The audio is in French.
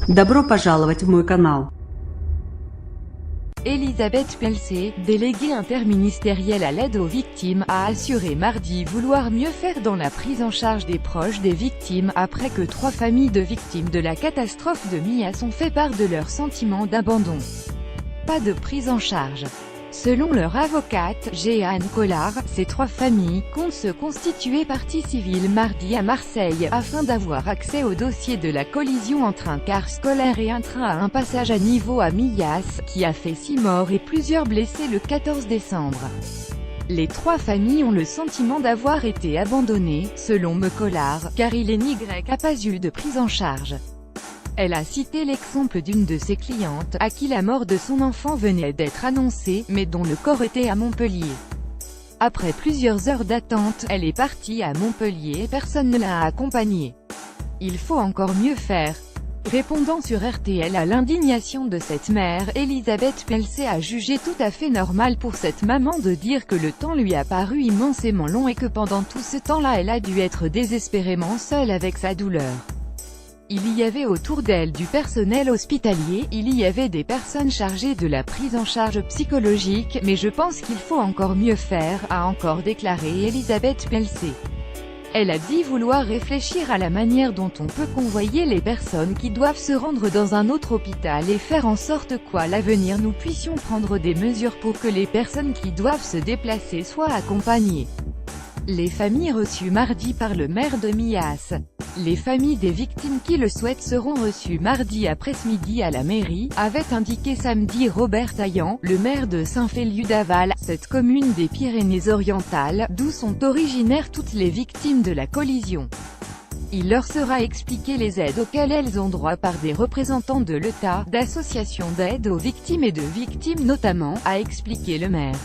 Добро пожаловать в мой канал. Elisabeth Pelcé, déléguée interministérielle à l'aide aux victimes, a assuré mardi vouloir mieux faire dans la prise en charge des proches des victimes, après que 3 familles de victimes de la catastrophe de Mias ont fait part de leur sentiment d'abandon. Pas de prise en charge. Selon leur avocate, Jeanne Collard, ces 3 familles comptent se constituer partie civile mardi à Marseille, afin d'avoir accès au dossier de la collision entre un car scolaire et un train à un passage à niveau à Millas, qui a fait 6 morts et plusieurs blessés le 14 décembre. Les 3 familles ont le sentiment d'avoir été abandonnées, selon me Collard, car il n'y a pas eu de prise en charge. Elle a cité l'exemple d'une de ses clientes, à qui la mort de son enfant venait d'être annoncée, mais dont le corps était à Montpellier. Après plusieurs heures d'attente, elle est partie à Montpellier et personne ne l'a accompagnée. Il faut encore mieux faire. Répondant sur RTL à l'indignation de cette mère, Elisabeth Pelcé a jugé tout à fait normal pour cette maman de dire que le temps lui a paru immensément long et que pendant tout ce temps-là elle a dû être désespérément seule avec sa douleur. Il y avait autour d'elle du personnel hospitalier, il y avait des personnes chargées de la prise en charge psychologique, mais je pense qu'il faut encore mieux faire, a encore déclaré Elisabeth Pelcé. Elle a dit vouloir réfléchir à la manière dont on peut convoyer les personnes qui doivent se rendre dans un autre hôpital et faire en sorte qu'à l'avenir nous puissions prendre des mesures pour que les personnes qui doivent se déplacer soient accompagnées. Les familles reçues mardi par le maire de Mias. Les familles des victimes qui le souhaitent seront reçues mardi après-midi à la mairie, avait indiqué samedi Robert Taillant, le maire de Saint-Féliu-d'Aval, cette commune des Pyrénées-Orientales, d'où sont originaires toutes les victimes de la collision. Il leur sera expliqué les aides auxquelles elles ont droit par des représentants de l'État, d'associations d'aide aux victimes et de victimes notamment, a expliqué le maire.